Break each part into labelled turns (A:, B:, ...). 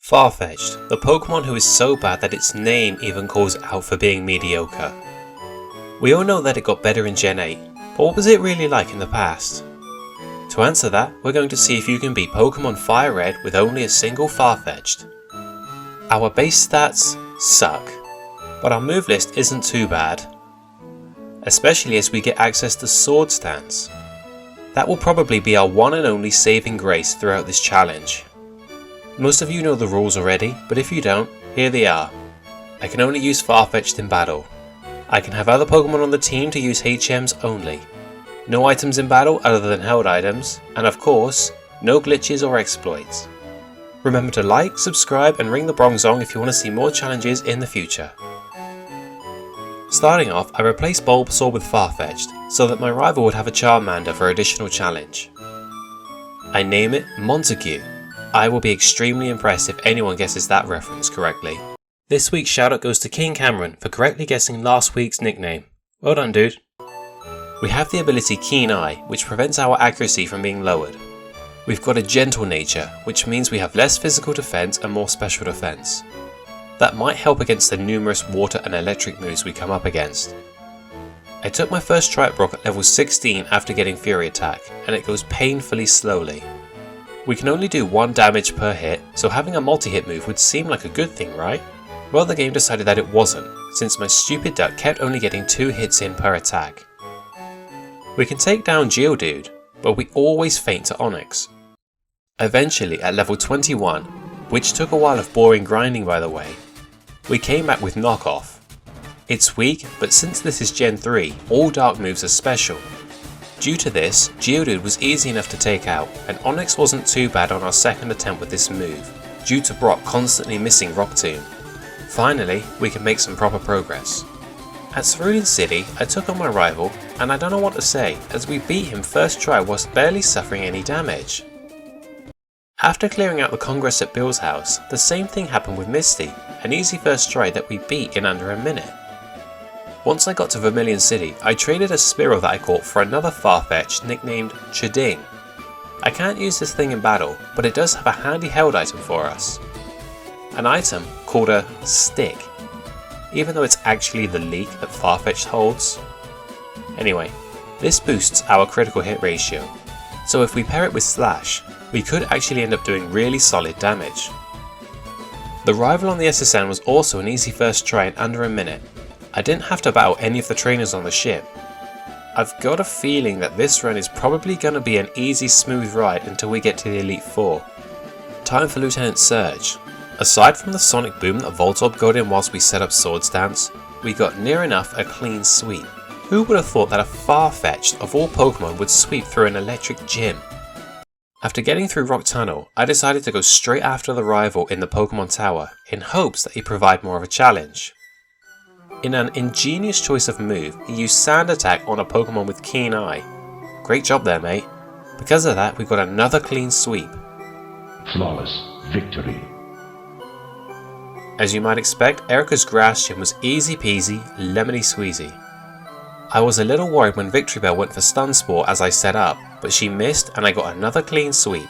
A: Farfetch'd, the Pokemon who is so bad that its name even calls out for being mediocre. We all know that it got better in Gen 8, but what was it really like in the past? To answer that, we're going to see if you can beat Pokemon Fire Red with only a single Farfetch'd. Our base stats suck, but our move list isn't too bad, especially as we get access to Sword Stance. That will probably be our one and only saving grace throughout this challenge. Most of you know the rules already, but if you don't, here they are. I can only use Farfetch'd in battle. I can have other Pokemon on the team to use HMs only. No items in battle other than held items, and of course, no glitches or exploits. Remember to like, subscribe and ring the Bronzong if you want to see more challenges in the future. Starting off, I replaced Bulbasaur with Farfetch'd, so that my rival would have a Charmander for additional challenge. I name it Montague. I will be extremely impressed if anyone guesses that reference correctly. This week's shoutout goes to King Cameron for correctly guessing last week's nickname. Well done, dude. We have the ability Keen Eye, which prevents our accuracy from being lowered. We've got a Gentle Nature, which means we have less physical defense and more special defense. That might help against the numerous water and electric moves we come up against. I took my first try at Brock at level 16 after getting Fury Attack, and it goes painfully slowly. We can only do 1 damage per hit, so having a multi-hit move would seem like a good thing, right? Well, the game decided that it wasn't, since my stupid duck kept only getting 2 hits in per attack. We can take down Geodude, but we always faint to Onix. Eventually, at level 21, which took a while of boring grinding by the way, we came back with Knockoff. It's weak, but since this is Gen 3, all dark moves are special. Due to this, Geodude was easy enough to take out, and Onix wasn't too bad on our second attempt with this move, due to Brock constantly missing Rock Tomb. Finally, we can make some proper progress. At Cerulean City, I took on my rival, and I don't know what to say, as we beat him first try whilst barely suffering any damage. After clearing out the Congress at Bill's house, the same thing happened with Misty, an easy first try that we beat in under a minute. Once I got to Vermilion City, I traded a Spearow that I caught for another Farfetch'd nicknamed Chading. I can't use this thing in battle, but it does have a handy held item for us. An item called a Stick, even though it's actually the leak that Farfetch'd holds. Anyway, this boosts our critical hit ratio, so if we pair it with Slash, we could actually end up doing really solid damage. The rival on the SSN was also an easy first try in under a minute. I didn't have to battle any of the trainers on the ship. I've got a feeling that this run is probably going to be an easy smooth ride until we get to the Elite Four. Time for Lieutenant Surge. Aside from the sonic boom that Voltorb got in whilst we set up Sword Stance, we got near enough a clean sweep. Who would have thought that a Farfetch'd of all Pokemon would sweep through an electric gym? After getting through Rock Tunnel, I decided to go straight after the rival in the Pokemon Tower, in hopes that he'd provide more of a challenge. In an ingenious choice of move, he used Sand Attack on a Pokemon with Keen Eye. Great job there, mate. Because of that, we got another clean sweep.
B: Flawless victory.
A: As you might expect, Erica's Grass Gym was easy peasy, lemony squeezy. I was a little worried when Victory Bell went for Stun Spore as I set up, but she missed and I got another clean sweep.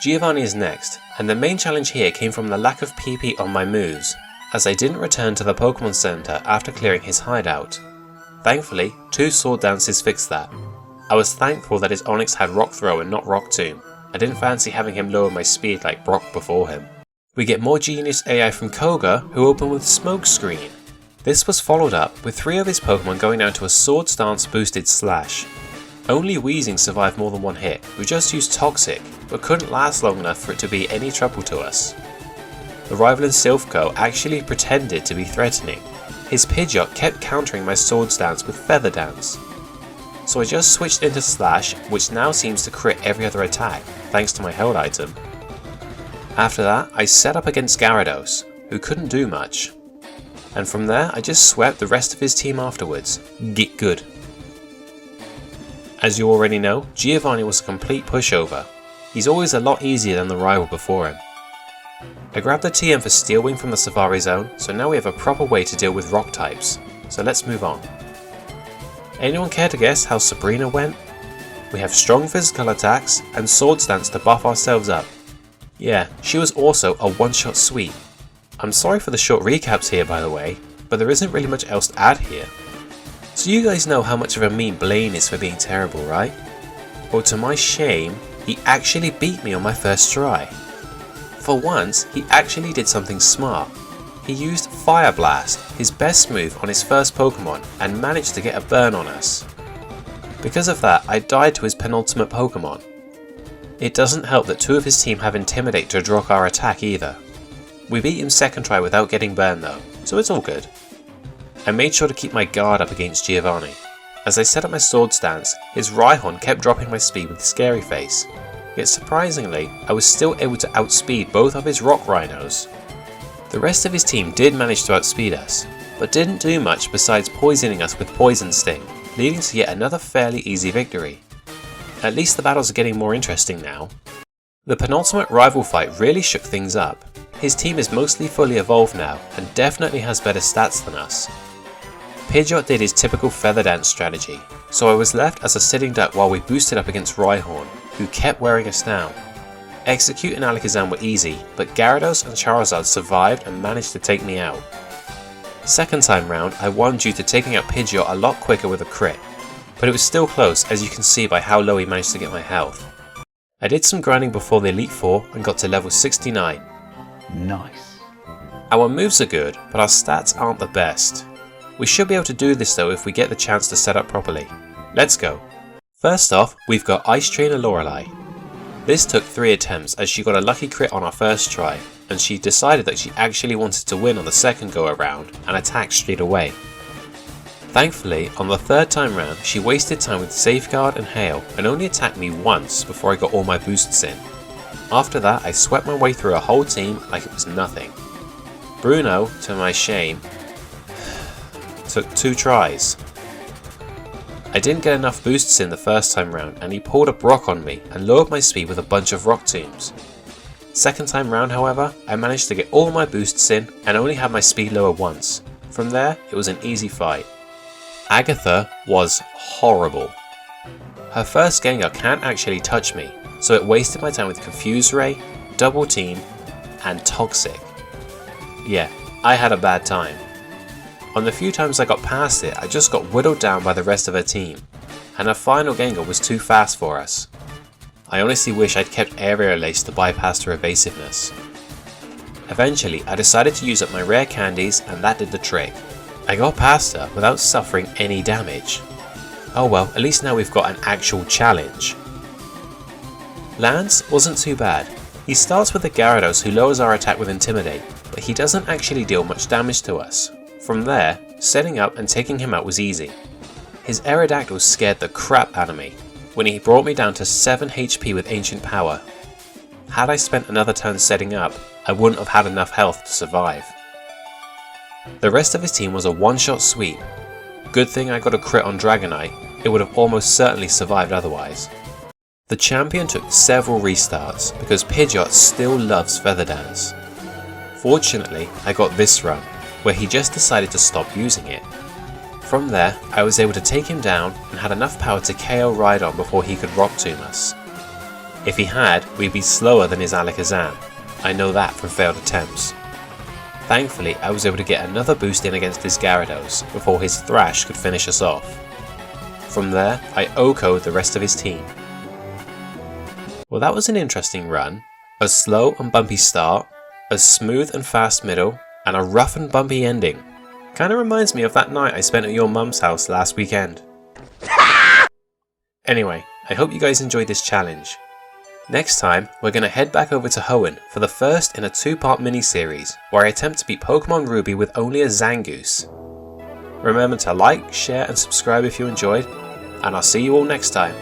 A: Giovanni is next, and the main challenge here came from the lack of PP on my moves, as I didn't return to the Pokemon Center after clearing his hideout. Thankfully, 2 Sword Dances fixed that. I was thankful that his Onix had Rock Throw and not Rock Tomb. I didn't fancy having him lower my speed like Brock before him. We get more genius AI from Koga, who opened with Smoke Screen. This was followed up with 3 of his Pokemon going down to a Sword Stance boosted Slash. Only Weezing survived more than 1 hit, who just used Toxic, but couldn't last long enough for it to be any trouble to us. The rival in Silphco actually pretended to be threatening. His Pidgeot kept countering my Sword Stance with Feather Dance. So I just switched into Slash, which now seems to crit every other attack, thanks to my held item. After that, I set up against Gyarados, who couldn't do much. And from there, I just swept the rest of his team afterwards. Get good. As you already know, Giovanni was a complete pushover. He's always a lot easier than the rival before him. I grabbed the TM for Steel Wing from the Safari Zone, so now we have a proper way to deal with rock types. So let's move on. Anyone care to guess how Sabrina went? We have strong physical attacks and Sword Stance to buff ourselves up. Yeah, she was also a one-shot sweep. I'm sorry for the short recaps here by the way, but there isn't really much else to add here. So you guys know how much of a meme Blaine is for being terrible, right? Well, to my shame, he actually beat me on my first try. For once, he actually did something smart. He used Fire Blast, his best move on his first Pokemon, and managed to get a burn on us. Because of that, I died to his penultimate Pokemon. It doesn't help that 2 of his team have Intimidate to block our attack either. We beat him second try without getting burned though, so it's all good. I made sure to keep my guard up against Giovanni. As I set up my sword stance, his Rhyhorn kept dropping my speed with Scary Face. Yet surprisingly, I was still able to outspeed both of his Rock Rhinos. The rest of his team did manage to outspeed us, but didn't do much besides poisoning us with Poison Sting, leading to yet another fairly easy victory. At least the battles are getting more interesting now. The penultimate rival fight really shook things up. His team is mostly fully evolved now and definitely has better stats than us. Pidgeot did his typical Feather Dance strategy, so I was left as a sitting duck while we boosted up against Rhyhorn, who kept wearing us down. Execute and Alakazam were easy, but Gyarados and Charizard survived and managed to take me out. Second time round, I won due to taking out Pidgeot a lot quicker with a crit, but it was still close as you can see by how low he managed to get my health. I did some grinding before the Elite Four and got to level 69.
B: Nice.
A: Our moves are good, but our stats aren't the best. We should be able to do this though if we get the chance to set up properly. Let's go. First off, we've got Ice Trainer Lorelei. This took 3 attempts as she got a lucky crit on our first try, and she decided that she actually wanted to win on the second go around and attacked straight away. Thankfully, on the third time round, she wasted time with Safeguard and Hail and only attacked me once before I got all my boosts in. After that, I swept my way through a whole team like it was nothing. Bruno, to my shame, took 2 tries. I didn't get enough boosts in the first time round and he pulled a Brock on me and lowered my speed with a bunch of Rock Tombs. Second time round however, I managed to get all my boosts in and only had my speed lower once. From there, it was an easy fight. Agatha was horrible. Her first Gengar can't actually touch me, so it wasted my time with Confuse Ray, Double Team, and Toxic. Yeah, I had a bad time. On the few times I got past it, I just got whittled down by the rest of her team, and her final Gengar was too fast for us. I honestly wish I'd kept Aerial Ace to bypass her evasiveness. Eventually, I decided to use up my rare candies and that did the trick. I got past her without suffering any damage. Oh well, at least now we've got an actual challenge. Lance wasn't too bad. He starts with the Gyarados who lowers our attack with Intimidate, but he doesn't actually deal much damage to us. From there, setting up and taking him out was easy. His Aerodactyl scared the crap out of me, when he brought me down to 7 HP with Ancient Power. Had I spent another turn setting up, I wouldn't have had enough health to survive. The rest of his team was a one-shot sweep. Good thing I got a crit on Dragonite, it would have almost certainly survived otherwise. The champion took several restarts because Pidgeot still loves Feather Dance. Fortunately, I got this run, where he just decided to stop using it. From there, I was able to take him down and had enough power to KO Rhydon before he could Rock Tomb us. If he had, we'd be slower than his Alakazam. I know that from failed attempts. Thankfully, I was able to get another boost in against his Gyarados before his Thrash could finish us off. From there, I OHKO'd the rest of his team. Well, that was an interesting run. A slow and bumpy start, a smooth and fast middle, and a rough and bumpy ending. Kinda reminds me of that night I spent at your mum's house last weekend. Anyway, I hope you guys enjoyed this challenge. Next time, we're going to head back over to Hoenn for the first in a 2-part mini-series where I attempt to beat Pokemon Ruby with only a Zangoose. Remember to like, share and subscribe if you enjoyed, and I'll see you all next time.